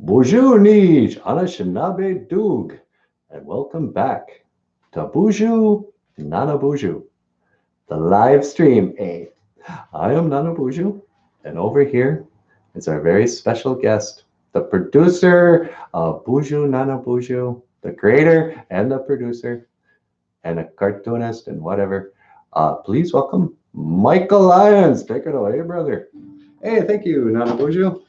Boozhoo Nij, Anishinabe Doog, and welcome back to Boozhoo Nana Boozhoo, the live stream. I am Nana Boozhoo, and over here is our very special guest, the producer of Boozhoo Nana Boozhoo, the creator and the producer, and a cartoonist and whatever. Please welcome Michael Lyons. Take it away, brother. Hey, thank you, Nana Boozhoo.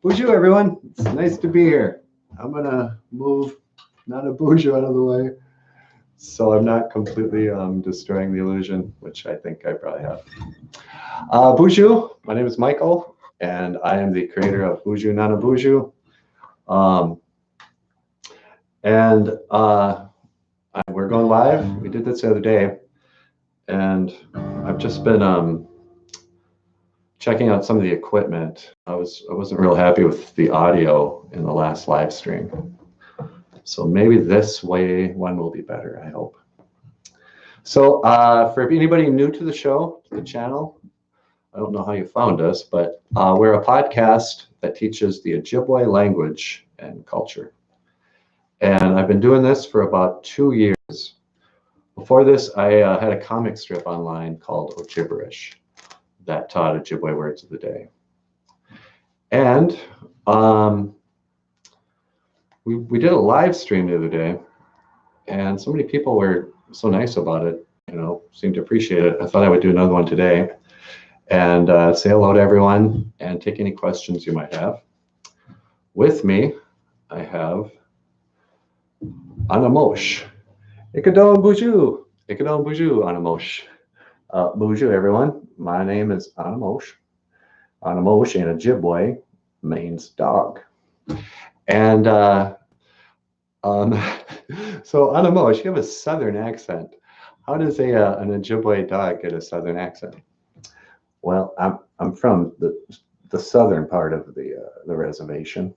Boozhoo, everyone. It's nice to be here. I'm going to move Nana Boozhoo out of the way so I'm not completely destroying the illusion, which I think I probably have. Boozhoo, my name is Michael, and I am the creator of Boozhoo Nana Boozhoo. We're going live. We did this the other day, and I've just been checking out some of the equipment. I wasn't real happy with the audio in the last live stream. So maybe this way one will be better, I hope. So for anybody new to the show, to the channel, I don't know how you found us, but we're a podcast that teaches the Ojibwe language and culture. And I've been doing this for about 2 years. Before this, I had a comic strip online called Ojibwe that taught Ojibwe words of the day. And we did a live stream the other day, and so many people were so nice about it, seemed to appreciate it. I thought I would do another one today and say hello to everyone and take any questions you might have. With me, I have Anamosh. Ikadon Boozhoo. Ikadon Boozhoo, Anamosh. Boozhoo, everyone. My name is Anamosh. Anamosh in Ojibwe means dog. And so Anamosh, you have a southern accent. How does an Ojibwe dog get a southern accent? Well, I'm from the southern part of the reservation,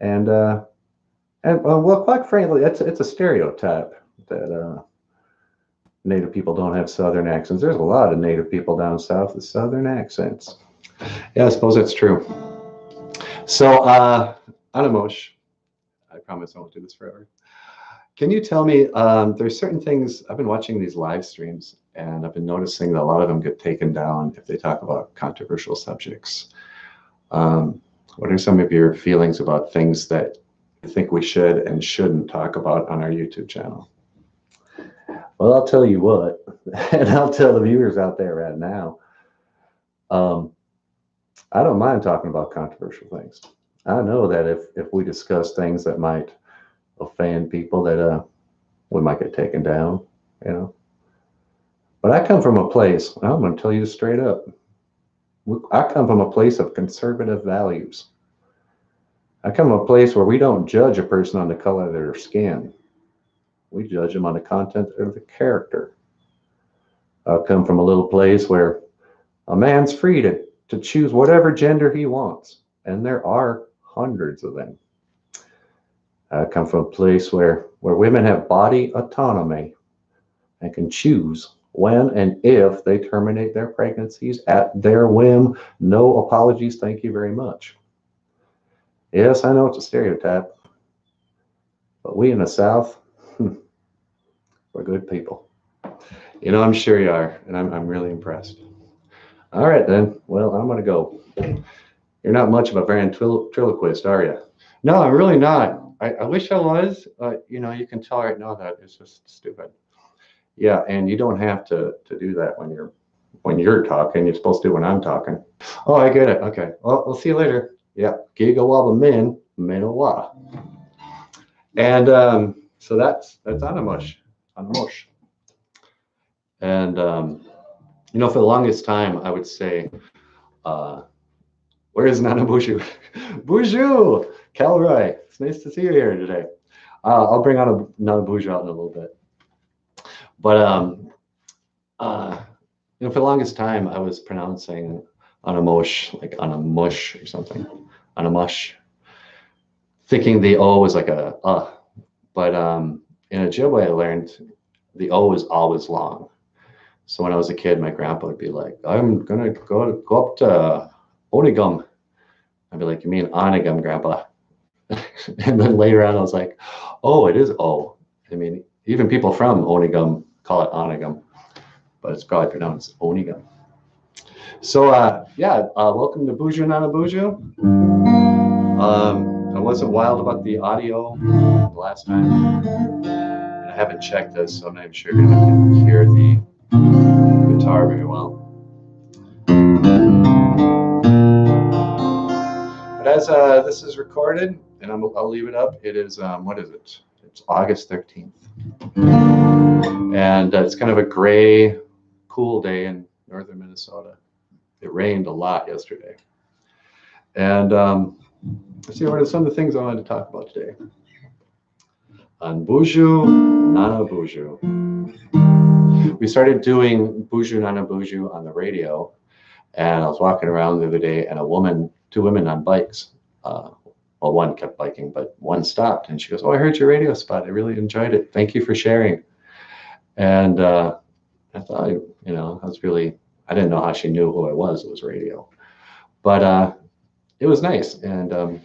and well, quite frankly, it's a stereotype that Native people don't have southern accents. There's a lot of Native people down south with southern accents. Yeah, I suppose that's true. So, Anamosh, I promise I won't do this forever. Can you tell me, there's certain things, I've been watching these live streams, and I've been noticing that a lot of them get taken down if they talk about controversial subjects. What are some of your feelings about things that you think we should and shouldn't talk about on our YouTube channel? Well, I'll tell you what, and I'll tell the viewers out there right now, I don't mind talking about controversial things. I know that if we discuss things that might offend people, that we might get taken down, But I come from a place, I'm going to tell you straight up, I come from a place of conservative values. I come from a place where we don't judge a person on the color of their skin. We judge them on the content of the character. I come from a little place where a man's free to choose whatever gender he wants, and there are hundreds of them. I come from a place where women have body autonomy and can choose when and if they terminate their pregnancies at their whim. No apologies, thank you very much. Yes, I know it's a stereotype, but we in the South, we're good people. I'm sure you are, and I'm really impressed. All right, then. Well, I'm going to go. You're not much of a ventriloquist, are you? No, I'm really not. I wish I was. You can tell right now that it's just stupid. Yeah, and you don't have to do that when you're talking. You're supposed to do when I'm talking. Oh, I get it. Okay. Well, we'll see you later. Yeah. Gigawa men, menowa. And so that's Anamosh. Anamosh. And for the longest time, I would say, where is Nana Boozhoo? Boozhoo! Calroy, it's nice to see you here today. I'll bring on Nana Boozhoo out in a little bit. But, for the longest time, I was pronouncing Anamosh, like Anamush or something. Anamush. Thinking the O was like a But in Ojibwe, I learned the O is always long. So when I was a kid, my grandpa would be like, I'm going to go up to Onigum. I'd be like, you mean Onigum, Grandpa? And then later on, I was like, oh, it is O. I mean, even people from Onigum call it Onigum, but it's probably pronounced Onigum. So welcome to Boozhoo, not a Boozhoo. I wasn't wild about the audio the last time, and I haven't checked this, so I'm not even sure if you can hear the guitar very well. But as this is recorded, and I'll leave it up, it is, what is it? It's August 13th. And it's kind of a gray, cool day in northern Minnesota. It rained a lot yesterday. And let's see, what are some of the things I wanted to talk about today? On Boozhoo, Nana Boozhoo. We started doing Boozhoo, Nana Boozhoo on the radio. And I was walking around the other day, and two women on bikes, well, one kept biking, but one stopped, and she goes, oh, I heard your radio spot. I really enjoyed it. Thank you for sharing. And I thought, I was really, I didn't know how she knew who I was. It was radio. But it was nice. And,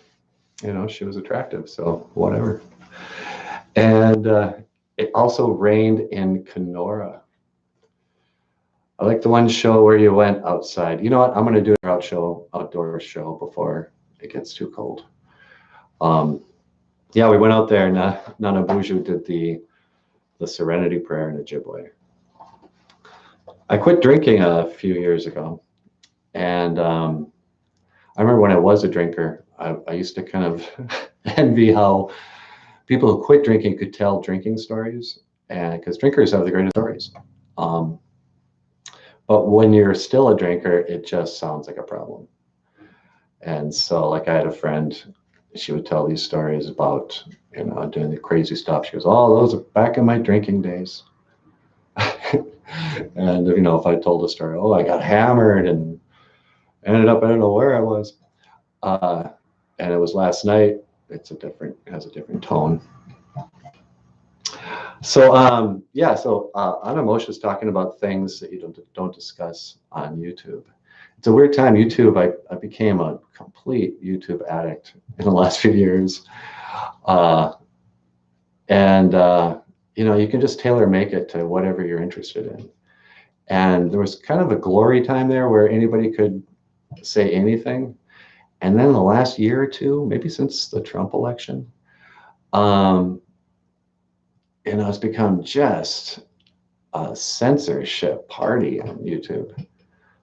she was attractive, so whatever. And it also rained in Kenora. I like the one show where you went outside. You know what? I'm going to do an outdoor show before it gets too cold. We went out there, and Nana Boozhoo did the Serenity Prayer in Ojibwe. I quit drinking a few years ago, and I remember when I was a drinker, I used to kind of envy how people who quit drinking could tell drinking stories, and because drinkers have the greatest stories. But when you're still a drinker, it just sounds like a problem. And so, like, I had a friend, she would tell these stories about, doing the crazy stuff. She goes, oh, those are back in my drinking days. And, if I told a story, oh, I got hammered and ended up, I don't know where I was. And it was last night. It has a different tone. So, Anna Moshe is talking about things that you don't discuss on YouTube. It's a weird time. YouTube, I became a complete YouTube addict in the last few years. You can just tailor make it to whatever you're interested in. And there was kind of a glory time there where anybody could say anything. And then in the last year or two, maybe since the Trump election, it's become just a censorship party on YouTube.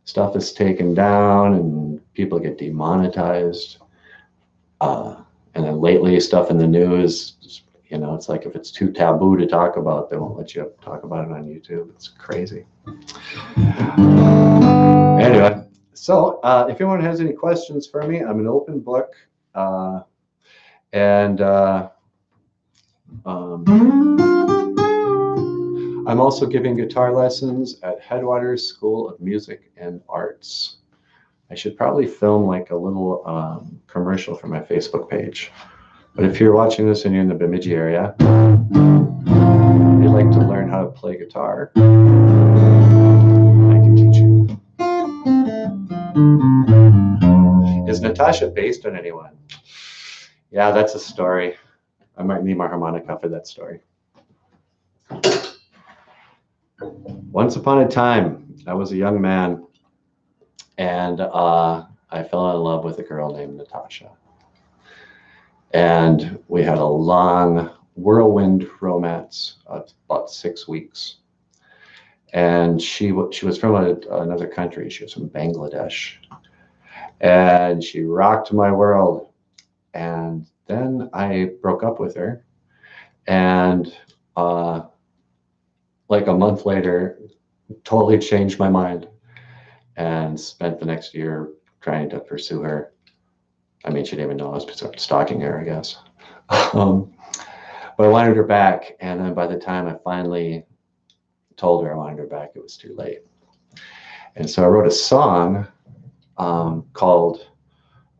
Stuff is taken down and people get demonetized. And then lately, stuff in the news, it's like if it's too taboo to talk about, they won't let you talk about it on YouTube. It's crazy. Anyway, so if anyone has any questions for me, I'm an open book. I'm also giving guitar lessons at Headwaters School of Music and Arts. I should probably film like a little commercial for my Facebook page. But if you're watching this and you're in the Bemidji area, and you'd like to learn how to play guitar, I can teach you. Is Natasha based on anyone? Yeah, that's a story. I might need my harmonica for that story. Once upon a time, I was a young man, and I fell in love with a girl named Natasha. And we had a long whirlwind romance of about 6 weeks. And she was from another country. She was from Bangladesh. And she rocked my world. And then I broke up with her. And like a month later, totally changed my mind and spent the next year trying to pursue her. I mean, she didn't even know I was stalking her, I guess. But I wanted her back. And then by the time I finally told her I wanted her back, it was too late. And so I wrote a song called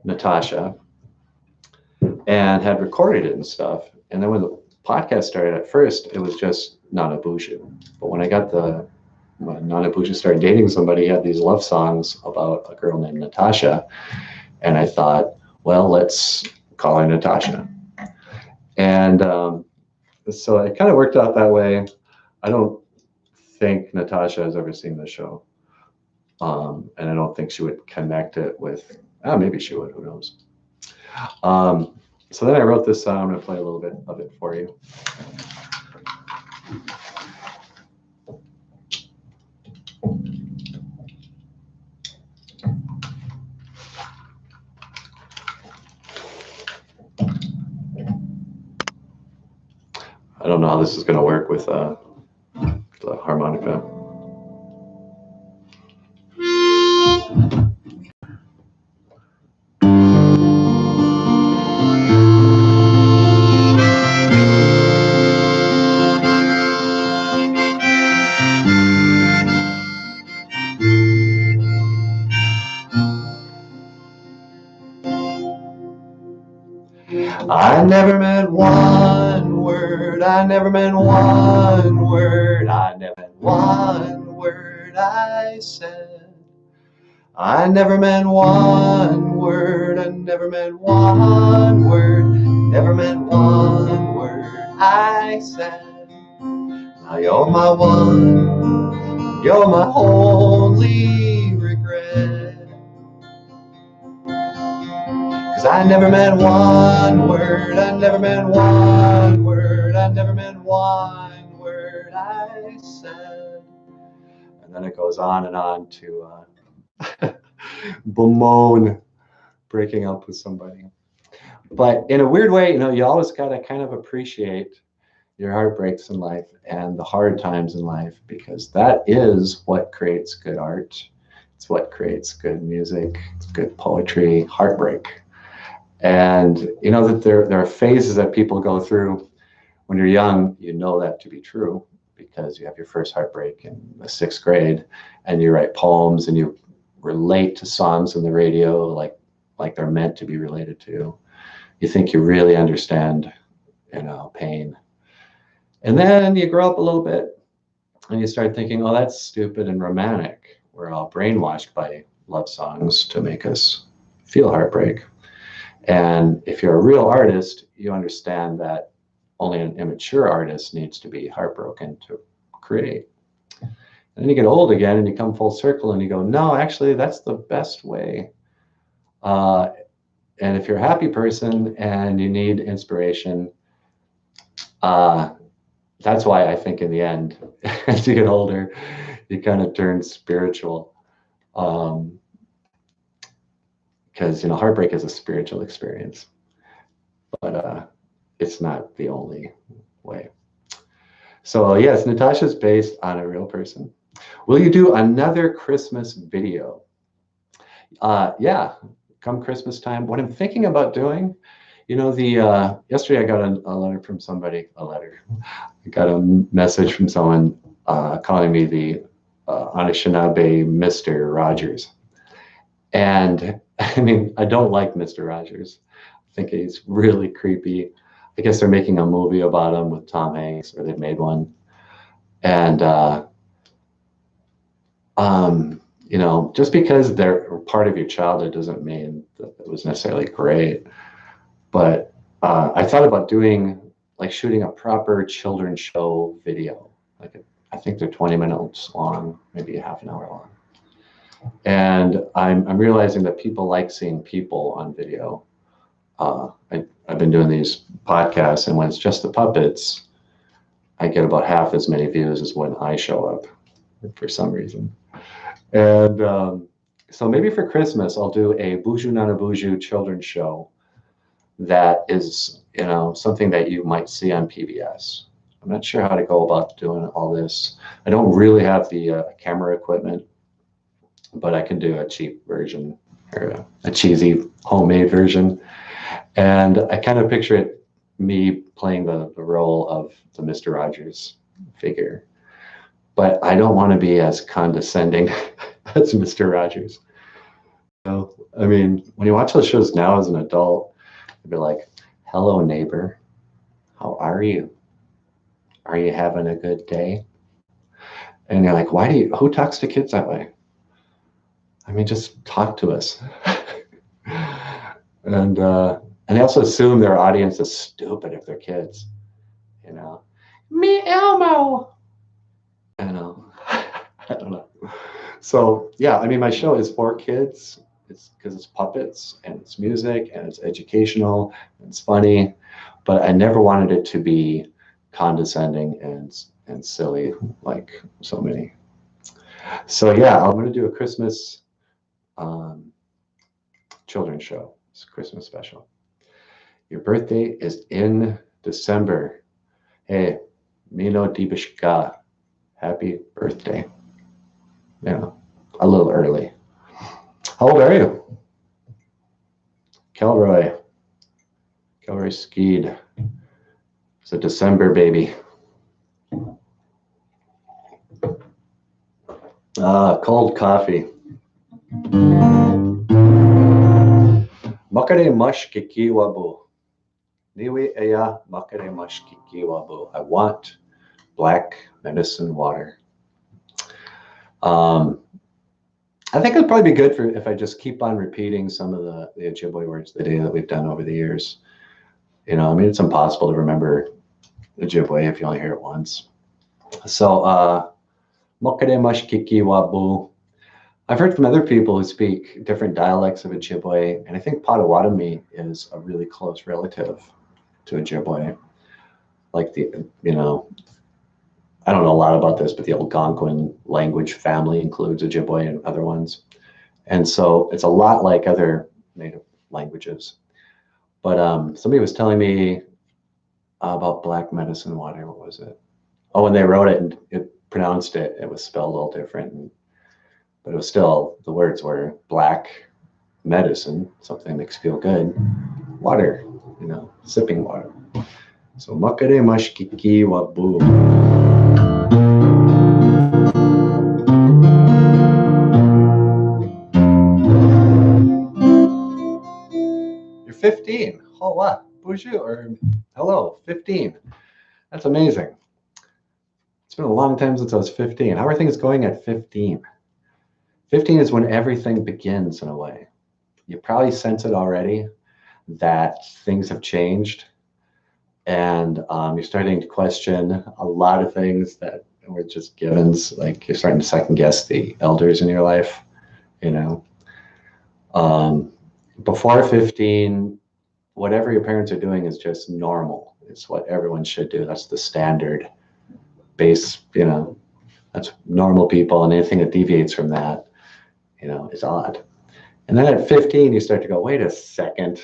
Natasha and had recorded it and stuff. And then when the podcast started, at first, it was just Nana Boozhoo. But when Nana Boozhoo started dating somebody, he had these love songs about a girl named Natasha. And I thought, well, let's call her Natasha. And so it kind of worked out that way. I don't think Natasha has ever seen the show. And I don't think she would connect it with, maybe she would, who knows. So then I wrote this song. I'm going to play a little bit of it for you. I don't know how this is going to work with the harmonica. I never meant one word, I never meant one word, I never meant one word I said. I never meant one word, I never meant one word, never meant one word I said. Now you're my one, you're my only regret. 'Cause I never meant one word, I never meant one word, I never meant one word I said. And then it goes on to bemoan breaking up with somebody. But in a weird way, you always got to kind of appreciate your heartbreaks in life and the hard times in life, because that is what creates good art. It's what creates good music, good poetry, heartbreak. And that there are phases that people go through when you're young. You know that to be true because you have your first heartbreak in the 6th grade, and you write poems and you relate to songs on the radio like they're meant to be related to. You think you really understand, pain. And then you grow up a little bit and you start thinking, oh, that's stupid and romantic. We're all brainwashed by love songs to make us feel heartbreak. And if you're a real artist, you understand that only an immature artist needs to be heartbroken to create. And then you get old again and you come full circle and you go, no, actually, that's the best way. And if you're a happy person and you need inspiration, that's why I think in the end, as you get older, you kind of turn spiritual. Because heartbreak is a spiritual experience, but it's not the only way. So yes, Natasha's based on a real person. Will you do another Christmas video? Yeah, come Christmas time. What I'm thinking about doing, yesterday I got a letter from somebody. I got a message from someone calling me the Anishinaabe Mr. Rogers. And I mean, I don't like Mr. Rogers. I think he's really creepy. I guess they're making a movie about him with Tom Hanks, or they've made one. And, just because they're part of your childhood doesn't mean that it was necessarily great. But I thought about shooting a proper children's show video. I think they're 20 minutes long, maybe a half an hour long. And I'm realizing that people like seeing people on video. I've been doing these podcasts, and when it's just the puppets, I get about half as many views as when I show up for some reason. And so maybe for Christmas, I'll do a Boozhoo Nana Boozhoo children's show that is, something that you might see on PBS. I'm not sure how to go about doing all this. I don't really have the camera equipment, but I can do a cheap version or a cheesy homemade version. And I kind of picture me playing the role of the Mr. Rogers figure. But I don't want to be as condescending as Mr. Rogers. I mean, when you watch those shows now as an adult, you'd be like, hello, neighbor. How are you? Are you having a good day? And you're like, who talks to kids that way? I mean, just talk to us. And And they also assume their audience is stupid if they're kids, you know. Me Elmo. I know. I don't know. So yeah, I mean, my show is for kids. It's because it's puppets and it's music and it's educational and it's funny, but I never wanted it to be condescending and silly like so many. So yeah, I'm gonna do a Christmas um, children's show. It's a Christmas special. Your birthday is in December. Hey, Mino Dibishka, happy birthday. Yeah, a little early. How old are you? Kelroy. Kelroy skied. It's a December baby. Cold coffee. Makare mashkiki wabu. Niwi eya makare mashkiki wabu. I want black medicine water. I think it'd probably be good for if I just keep on repeating some of the Ojibwe words that we've done over the years. You know, I mean, it's impossible to remember Ojibwe if you only hear it once. So, Mokere mashkiki wabu. I've heard from other people who speak different dialects of Ojibwe, and I think Potawatomi is a really close relative to Ojibwe. Like you know, I don't know a lot about this, but the Algonquin language family includes Ojibwe and other ones. And so it's a lot like other native languages. But somebody was telling me about black medicine water. What was it? Oh, when they wrote it and it pronounced it, it was spelled a little different. But it was still, the words were black medicine, something that makes you feel good. Water, you know, sipping water. So makare mashkiki wabu. You're 15. Oh, what? Boozhoo, or hello, 15. That's amazing. It's been a long time since I was 15. How are things going at 15? 15 is when everything begins in a way. You probably sense it already that things have changed and you're starting to question a lot of things that were just givens. Like you're starting to second guess the elders in your life, you know. Before 15, whatever your parents are doing is just normal. It's what everyone should do. That's the standard base, you know, that's normal people, and anything that deviates from that, you know, is odd. And then at 15, you start to go, wait a second,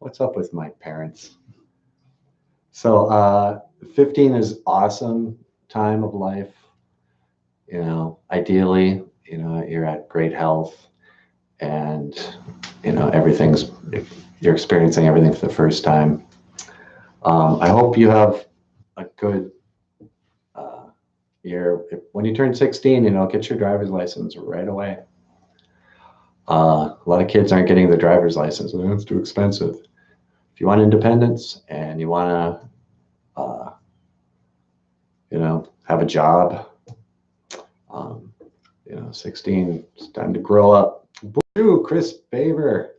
what's up with my parents? So 15 is awesome time of life. You know, ideally, you know, you're at great health and, you know, you're experiencing everything for the first time. I hope you have a good year. When you turn 16, you know, get your driver's license right away. A lot of kids aren't getting their driver's license. It's too expensive. If you want independence and you want to, you know, have a job, you know, 16, it's time to grow up. Boozhoo, Chris Baver.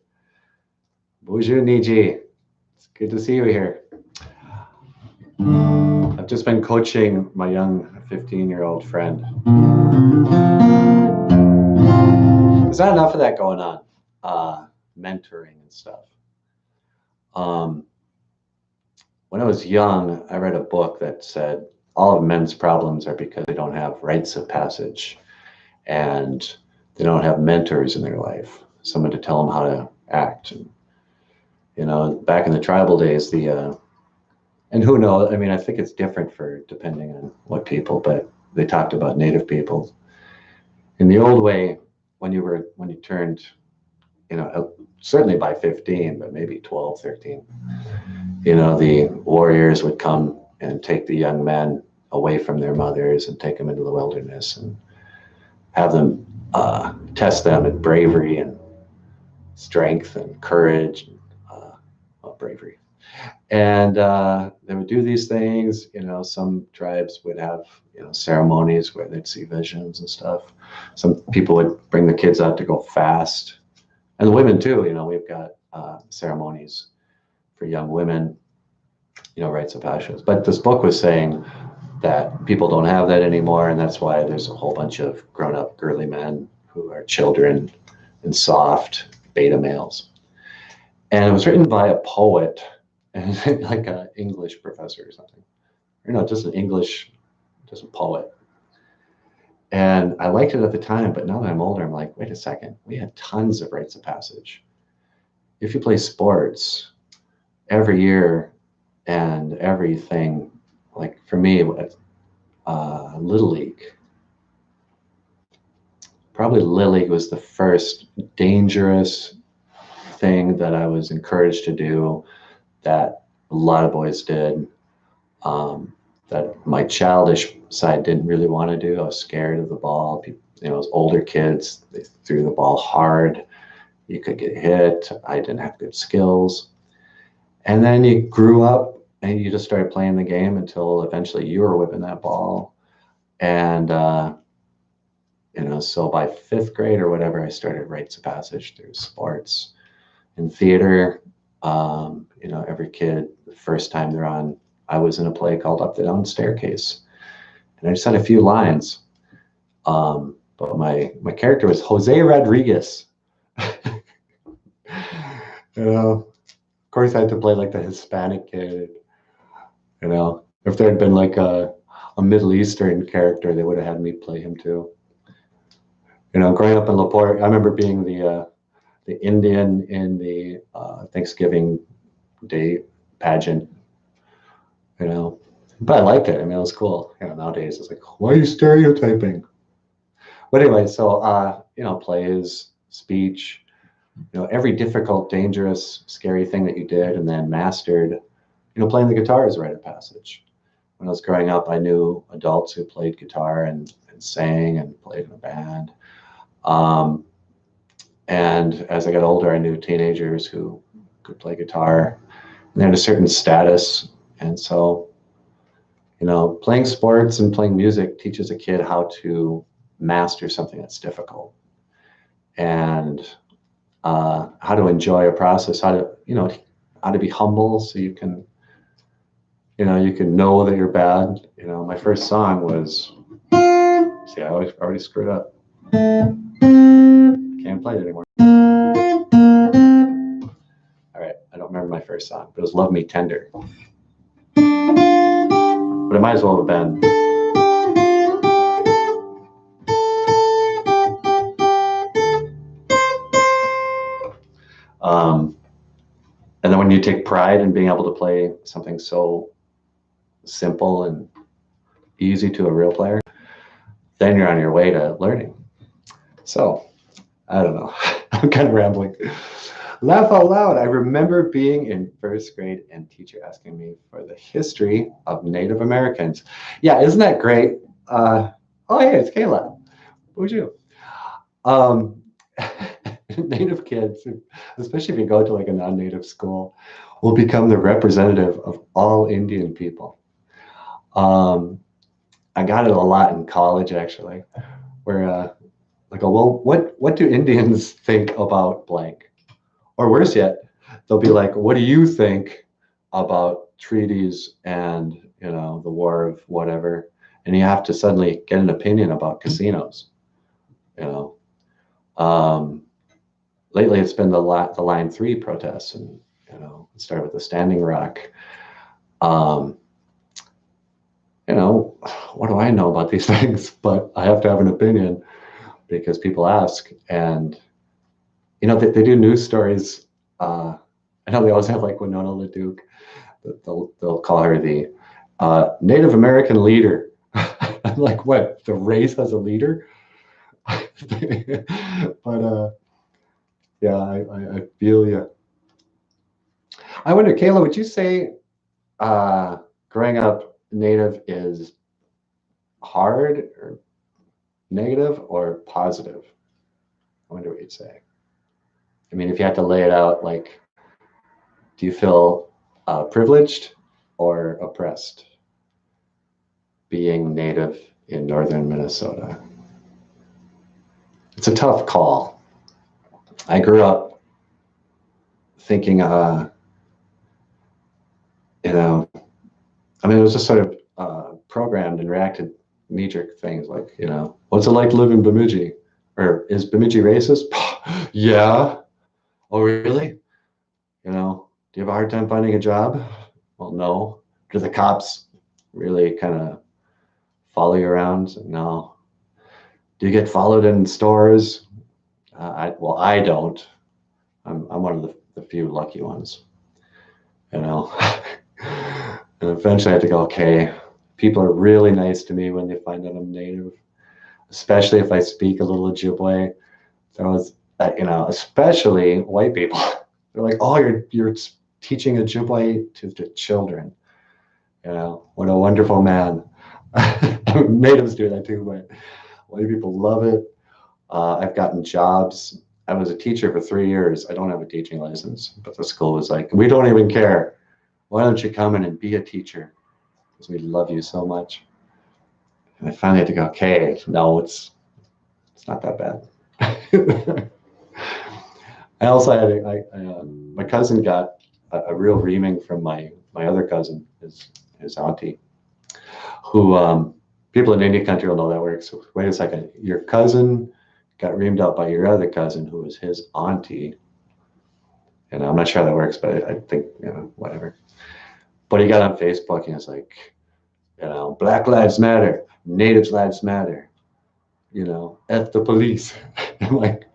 Boozhoo Niji. It's good to see you here. I've just been coaching my young 15-year-old friend. There's not enough of that going on, mentoring and stuff. When I was young, I read a book that said all of men's problems are because they don't have rites of passage and they don't have mentors in their life, someone to tell them how to act. And, you know, back in the tribal days, and who knows, I mean, I think it's different depending on what people, but they talked about native people. In the old way, when you turned, you know, certainly by 15, but maybe 12, 13, you know, the warriors would come and take the young men away from their mothers and take them into the wilderness and have them test them in bravery and strength and courage, bravery. And they would do these things, you know, some tribes would have, you know, ceremonies where they'd see visions and stuff. Some people would bring the kids out to go fast. And the women too, you know, we've got ceremonies for young women, rites of passage. But this book was saying that people don't have that anymore, and that's why there's a whole bunch of grown-up girly men who are children and soft beta males. And it was written by a poet and like an English professor or something. Just a poet. And I liked it at the time, but now that I'm older, I'm like, wait a second, we had tons of rites of passage. If you play sports every year and everything, like for me, Little League, probably Little League was the first dangerous thing that I was encouraged to do that a lot of boys did, that my childish side didn't really want to do. I was scared of the ball. People, it was older kids. They threw the ball hard. You could get hit. I didn't have good skills. And then you grew up and you just started playing the game until eventually you were whipping that ball. And, so by 5th grade or whatever, I started rites of passage through sports and theater. Every kid, the first time they're on, I was in a play called Up the Down Staircase. And I just had a few lines. But my character was Jose Rodriguez. Of course I had to play like the Hispanic kid. If there had been like a Middle Eastern character, they would have had me play him too. Growing up in LaPorte, I remember being the Indian in the Thanksgiving Day pageant. But I liked it. I mean, it was cool. Nowadays it's like, why are you stereotyping? But anyway, so plays, speech, every difficult, dangerous, scary thing that you did and then mastered. Playing the guitar is a rite of passage. When I was growing up, I knew adults who played guitar and sang and played in a band. And as I got older, I knew teenagers who could play guitar and they had a certain status. And so, playing sports and playing music teaches a kid how to master something that's difficult and how to enjoy a process, how to be humble so you can know that you're bad. My first song was, see, I already screwed up. Can't play it anymore. All right, I don't remember my first song, but it was Love Me Tender. But it might as well have been. And then when you take pride in being able to play something so simple and easy to a real player, then you're on your way to learning. So, I don't know. I'm kind of rambling. Laugh out loud. I remember being in 1st grade and teacher asking me for the history of Native Americans. Yeah, isn't that great? Oh, hey, it's Kayla. Boozhoo. Native kids, especially if you go to like a non-native school, will become the representative of all Indian people. I got it a lot in college, actually, where well, what do Indians think about blank? Or worse yet, they'll be like, what do you think about treaties and the war of whatever? And you have to suddenly get an opinion about casinos. Lately it's been the Line 3 protests, and it started with the Standing Rock. What do I know about these things? But I have to have an opinion because people ask, and they do news stories. I know they always have like Winona LaDuke. They'll call her the Native American leader. I'm like, what? The race has a leader? But yeah, I feel you. I wonder, Kayla, would you say growing up Native is hard or negative or positive? I wonder what you'd say. I mean, if you had to lay it out, like, do you feel privileged or oppressed being Native in northern Minnesota? It's a tough call. I grew up thinking, I mean, it was just sort of programmed and reacted knee-jerk things like, what's it like to live in Bemidji? Or is Bemidji racist? Yeah. Oh, really? Do you have a hard time finding a job? Well, no. Do the cops really kind of follow you around? No. Do you get followed in stores? I don't. I'm one of the few lucky ones, you know. And eventually I had to go, okay, people are really nice to me when they find out I'm Native, especially if I speak a little Ojibwe. There was, especially white people. They're like, oh, you're teaching Ojibwe to children. What a wonderful man. Natives do that too, but white people love it. I've gotten jobs. I was a teacher for 3 years. I don't have a teaching license, but the school was like, we don't even care. Why don't you come in and be a teacher? Because we love you so much. And I finally had to go, okay, no, it's not that bad. I also had my cousin got a real reaming from my other cousin, his auntie, who people in Indian country will know that works. So wait a second, your cousin got reamed out by your other cousin, who was his auntie. And I'm not sure how that works, but I think, whatever. But he got on Facebook and it's like, Black Lives Matter, Natives Lives Matter, F the police. I'm like,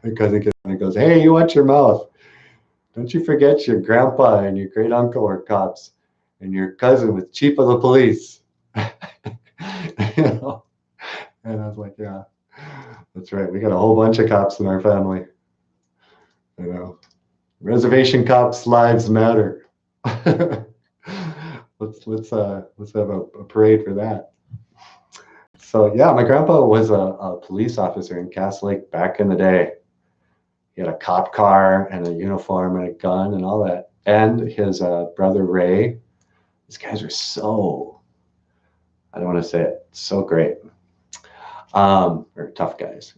my cousin goes, hey, you watch your mouth. Don't you forget your grandpa and your great uncle were cops and your cousin was chief of the police. And I was like, yeah, that's right. We got a whole bunch of cops in our family. Reservation cops' lives matter. let's have a parade for that. So yeah, my grandpa was a police officer in Cass Lake back in the day. He had a cop car and a uniform and a gun and all that. And his brother Ray. These guys are so, I don't want to say it, so great. Or tough guys.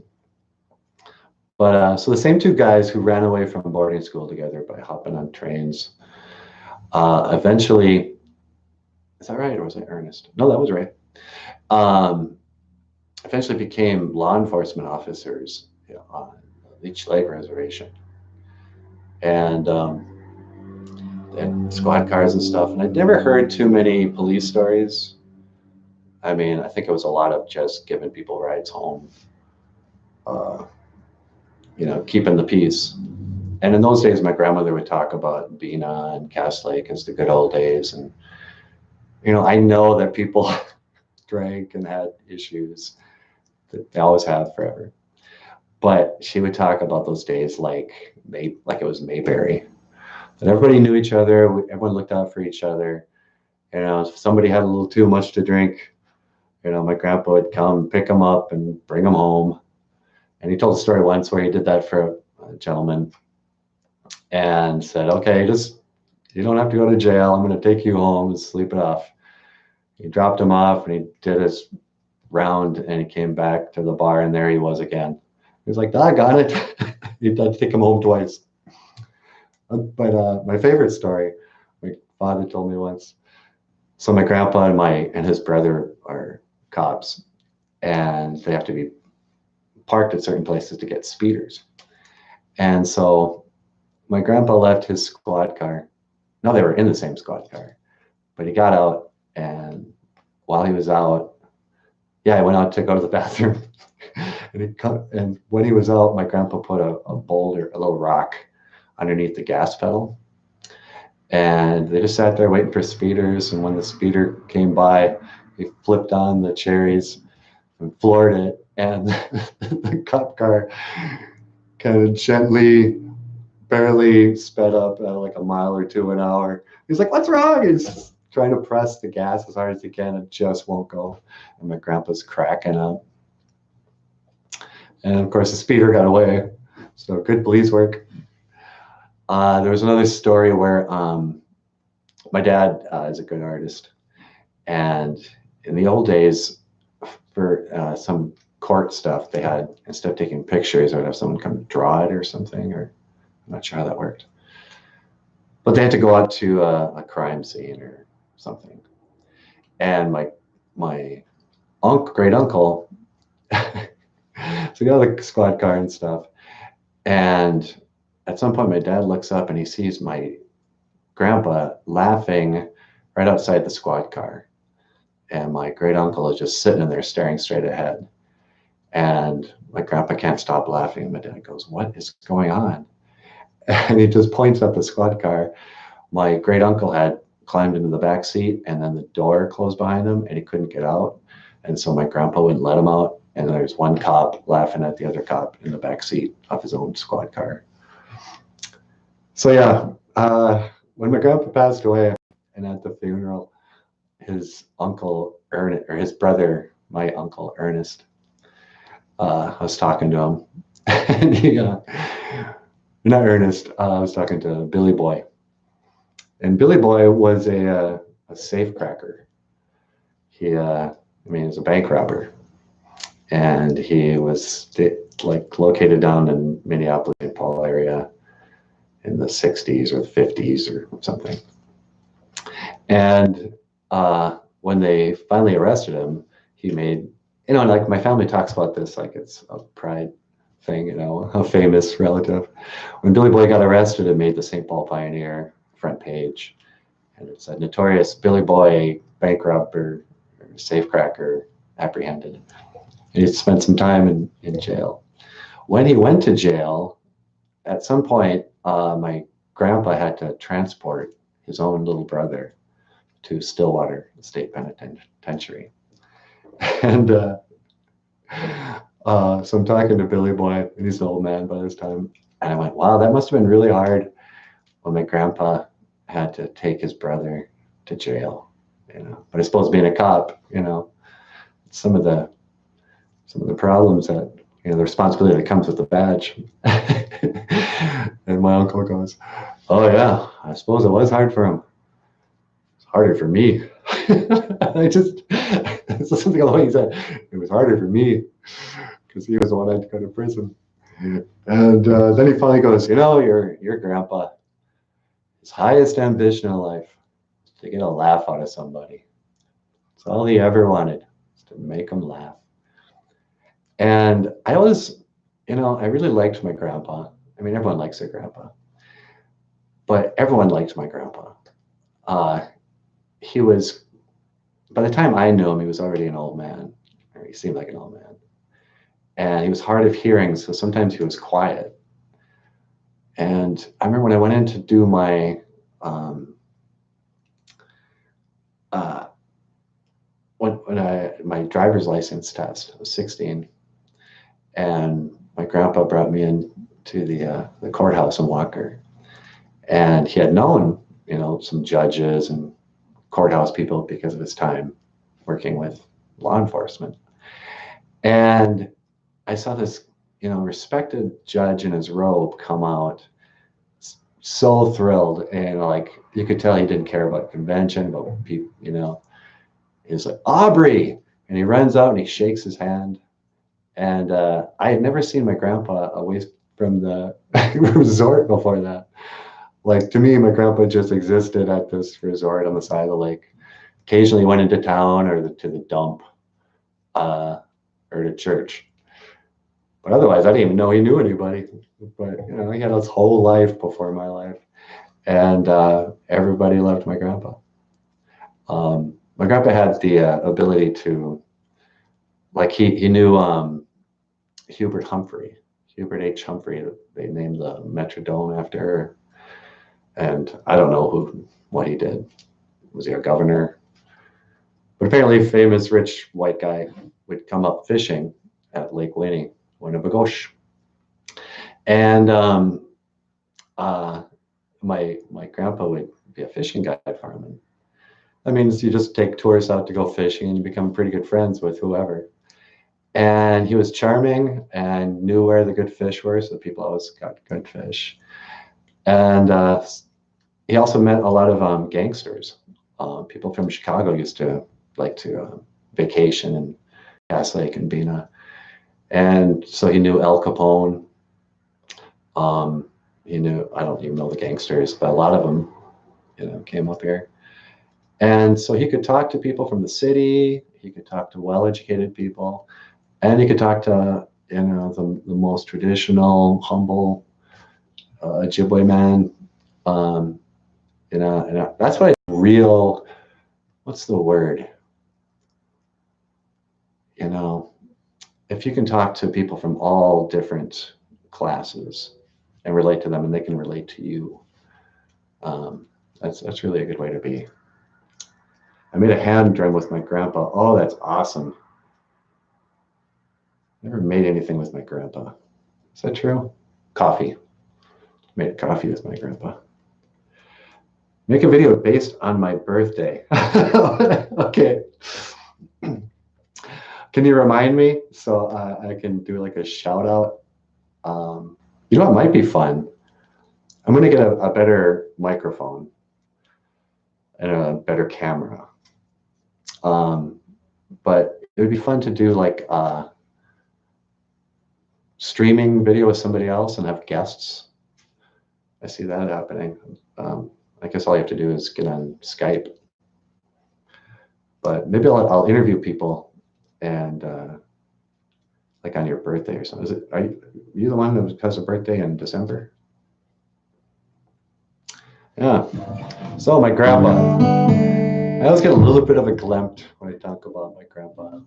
But so the same two guys who ran away from boarding school together by hopping on trains, eventually, is that right? Or was I Ernest? No, that was right. Eventually became law enforcement officers on the Leech Lake Reservation. And they had squad cars and stuff. And I'd never heard too many police stories. I mean, I think it was a lot of just giving people rides home, keeping the peace. And in those days, my grandmother would talk about Bina and Cass Lake as the good old days. And, I know that people drank and had issues that they always have forever. But she would talk about those days like it was Mayberry. That everybody knew each other, everyone looked out for each other. If somebody had a little too much to drink, my grandpa would come pick them up and bring them home. And he told a story once where he did that for a gentleman and said, okay, you don't have to go to jail. I'm going to take you home and sleep it off. He dropped him off and he did his round and he came back to the bar and there he was again. He was like, I got it. He'd had to take him home twice. But my favorite story, my father told me once. So my grandpa and his brother are cops, and they have to be parked at certain places to get speeders. And so my grandpa left his squad car. No, they were in the same squad car, but he got out, and while he was out, I went out to go to the bathroom. And when he was out, my grandpa put a boulder, a little rock, underneath the gas pedal. And they just sat there waiting for speeders. And when the speeder came by, he flipped on the cherries and floored it. And the cop car kind of gently, barely sped up at like a mile or two an hour. He's like, what's wrong? He's trying to press the gas as hard as he can. It just won't go. And my grandpa's cracking up. And of course, the speeder got away. So good police work. There was another story where my dad is a good artist. And in the old days, for some court stuff, they had, instead of taking pictures, they would have someone come draw it or something, or I'm not sure how that worked. but they had to go out to a crime scene or something. And my great uncle, so we got the squad car and stuff. And at some point, my dad looks up and he sees my grandpa laughing right outside the squad car. And my great uncle is just sitting in there staring straight ahead. And my grandpa can't stop laughing. And my dad goes, "What is going on?" And he just points at the squad car. My great uncle had climbed into the back seat, and then the door closed behind him and he couldn't get out. And so my grandpa wouldn't let him out. And there's one cop laughing at the other cop in the back seat of his own squad car. So yeah, when my grandpa passed away and at the funeral, his uncle Ernest, or his brother, my uncle Ernest, I was talking to him, and not Ernest, I was talking to Billy Boy. And Billy Boy was a safecracker. He was a bank robber. And he was located down in Minneapolis, St. Paul area in the 60s or the 50s or something. And when they finally arrested him, he made, like my family talks about this like it's a pride thing, a famous relative. When Billy Boy got arrested, it made the St. Paul Pioneer front page. And it said, "Notorious Billy Boy, bank robber, safecracker, apprehended." And he spent some time in jail. When he went to jail, at some point, my grandpa had to transport his own little brother to Stillwater State Penitentiary. And so I'm talking to Billy Boy, and he's an old man by this time. And I went, wow, that must have been really hard when my grandpa had to take his brother to jail. But I suppose being a cop, some of the problems that, the responsibility that comes with the badge. And my uncle goes, "Oh yeah, I suppose it was hard for him. It's harder for me." It's something along he said, "It was harder for me because he was the one I had to go to prison." And then he finally goes, your grandpa, his highest ambition in life is to get a laugh out of somebody. That's all he ever wanted, is to make them laugh. And I always, I really liked my grandpa. I mean, everyone likes their grandpa, but everyone liked my grandpa. He was, by the time I knew him, he was already an old man, or he seemed like an old man. And he was hard of hearing, so sometimes he was quiet. And I remember when I went in to do my my driver's license test, I was 16, and my grandpa brought me in to the courthouse in Walker, and he had known some judges and courthouse people because of his time working with law enforcement. And I saw this respected judge in his robe come out, so thrilled, and you could tell he didn't care about convention, but people, he's like, "Aubrey," and he runs out and he shakes his hand. And I had never seen my grandpa away from the resort before that. To me, my grandpa just existed at this resort on the side of the lake. Occasionally went into town or to the dump or to church. But otherwise, I didn't even know he knew anybody. But, he had his whole life before my life. And everybody loved my grandpa. My grandpa had the ability to, he knew Hubert H. Humphrey. They named the Metrodome after her. And I don't know what he did. Was he a governor? But apparently a famous rich white guy would come up fishing at Lake Winnebagoche. And my grandpa would be a fishing guide for him. And that means you just take tourists out to go fishing and you become pretty good friends with whoever. And he was charming and knew where the good fish were, so people always got good fish. And he also met a lot of gangsters. People from Chicago used to like to vacation in Cass Lake and Bena. And so he knew Al Capone. He knew, I don't even know the gangsters, but a lot of them came up here. And so he could talk to people from the city, he could talk to well-educated people, and he could talk to, the most traditional, humble Ojibwe man. And that's what real, what's the word? If you can talk to people from all different classes and relate to them, and they can relate to you, that's really a good way to be. I made a hand drum with my grandpa. Oh, that's awesome. Never made anything with my grandpa. Is that true? Coffee. Made coffee with my grandpa. Make a video based on my birthday. Okay. Can you remind me so I can do like a shout out? It might be fun. I'm going to get a better microphone and a better camera. But it would be fun to do like streaming video with somebody else and have guests. I see that happening. I guess all you have to do is get on Skype. But maybe I'll interview people and like on your birthday or something. Are you the one that has a birthday in December? Yeah. So my grandpa. I always get a little bit of a glimpse when I talk about my grandpa.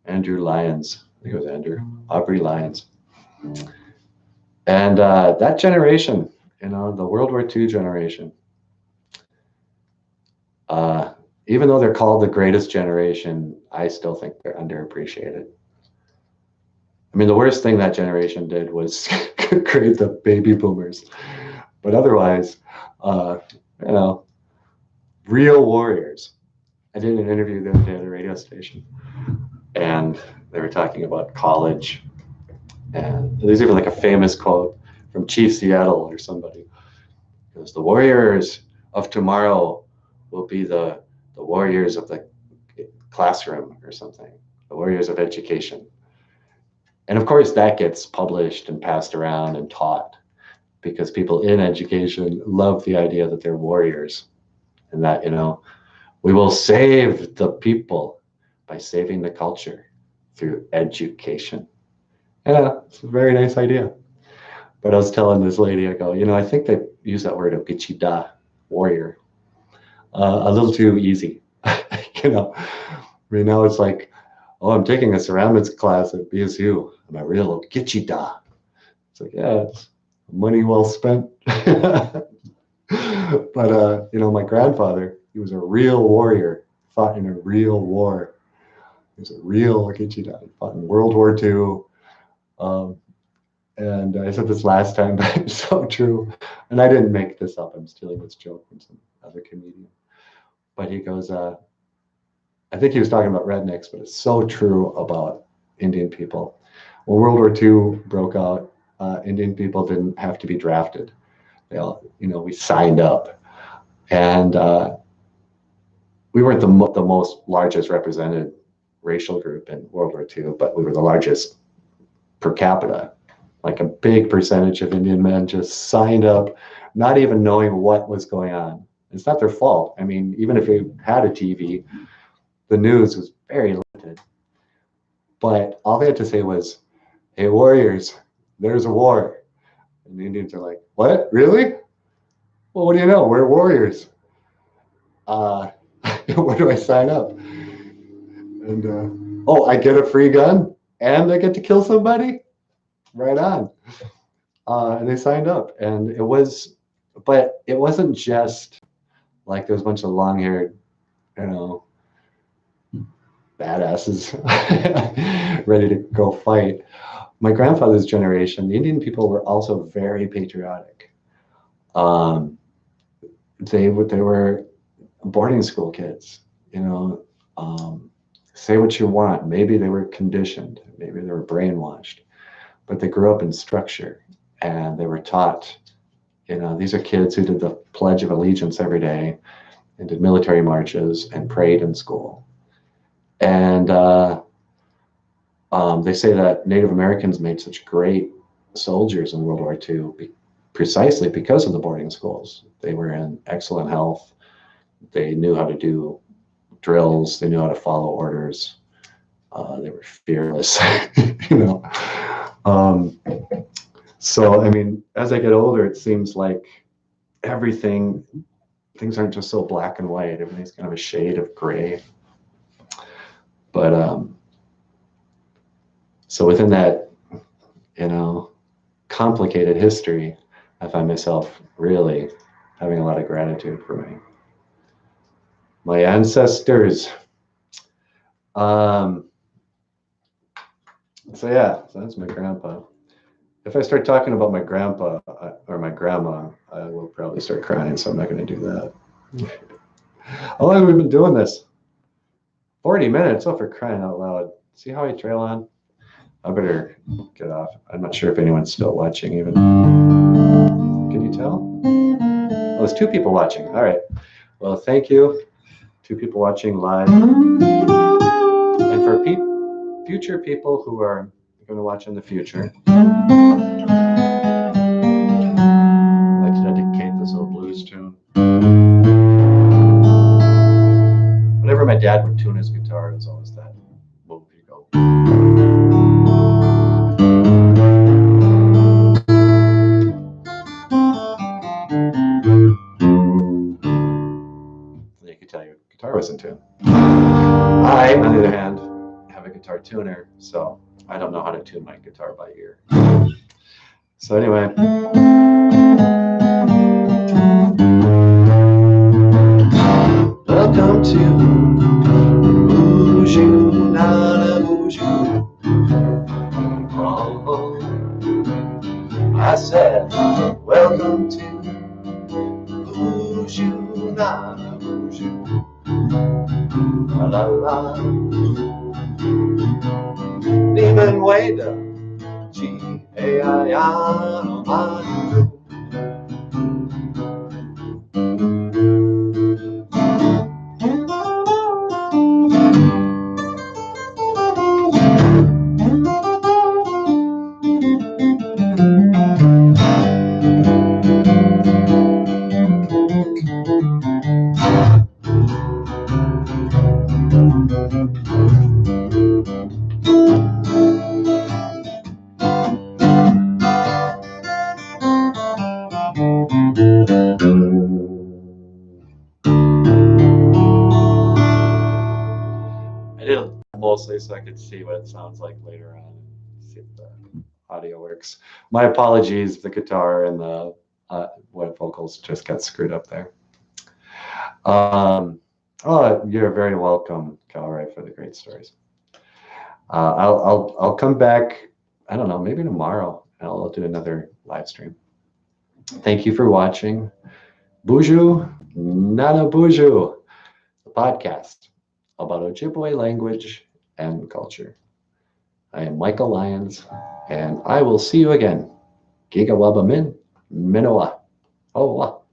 Andrew Lyons. I think it was Andrew. Aubrey Lyons. And that generation, the World War II generation, even though they're called the greatest generation, I still think they're underappreciated. I mean, the worst thing that generation did was create the baby boomers. But otherwise, real warriors. I did an interview the other day at a radio station, and they were talking about college. And there's even like a famous quote from Chief Seattle or somebody. It goes, "The warriors of tomorrow will be the warriors of the classroom," or something, the warriors of education. And of course, that gets published and passed around and taught because people in education love the idea that they're warriors and that, we will save the people by saving the culture through education. Yeah, it's a very nice idea. But I was telling this lady, I go, I think they use that word of Gichida, warrior, a little too easy. Right now it's like, oh, I'm taking a ceramics class at Boozhoo. I'm a real Gichida. It's like, yeah, it's money well spent. But, my grandfather, he was a real warrior, fought in a real war. He was a real Gichida. He fought in World War II. And I said this last time, but it's so true. And I didn't make this up. I'm stealing this joke from some other comedian. But he goes, I think he was talking about rednecks, but it's so true about Indian people. When World War II broke out, Indian people didn't have to be drafted. They all, we signed up. And we weren't the most largest represented racial group in World War II, but we were the largest per capita. Like a big percentage of Indian men just signed up, not even knowing what was going on. It's not their fault. I mean, even if you had a TV, the news was very limited. But all they had to say was, "Hey, warriors, there's a war." And the Indians are like, "What? Really? Well, what do you know? We're warriors. Where do I sign up?" And oh, I get a free gun and I get to kill somebody? Right on. And they signed up, and but it wasn't just like there was a bunch of long-haired, badasses ready to go fight. My grandfather's generation, the Indian people were also very patriotic. They were boarding school kids, say what you want. Maybe they were conditioned, maybe they were brainwashed. But they grew up in structure and they were taught, these are kids who did the Pledge of Allegiance every day and did military marches and prayed in school. And they say that Native Americans made such great soldiers in World War II precisely because of the boarding schools. They were in excellent health. They knew how to do drills. They knew how to follow orders. They were fearless, you know. So, I mean, as I get older, it seems like things aren't just so black and white. Everything's kind of a shade of gray. But so within that, you know, complicated history, I find myself really having a lot of gratitude for my ancestors. So yeah, so that's my grandpa. If I start talking about my grandpa or my grandma, I will probably start crying, so I'm not going to do that. How long have we been doing this? 40 minutes, oh, for crying out loud. See how I trail on? I better get off. I'm not sure if anyone's still watching even. Can you tell? Oh, there's 2 people watching. All right. Well, thank you. 2 people watching live. And for future people who are going to watch in the future, I'd like to dedicate this little blues tune. Whenever my dad would tune his guitar, it was always that move. You go. You could tell your guitar was in tune. I, on the other hand, have a guitar tuner, so I don't know how to tune my guitar by ear. So anyway. Welcome to Boozhoo, not a Boozhoo. Oh, I said, welcome to Boozhoo, not a Boozhoo. La la la. Demon Wada, G-A-I-R-O-I-O. I did it mostly so I could see what it sounds like later on, see if the audio works. My apologies, the guitar and the what vocals just got screwed up there. Oh, you're very welcome, Calray, for the great stories. I'll come back. I don't know, maybe tomorrow. I'll do another live stream. Thank you for watching. Boozhoo, Nana Boozhoo, the podcast about Ojibwe language and culture. I am Michael Lyons, and I will see you again. Giga Waba Min, Minowa. Oh,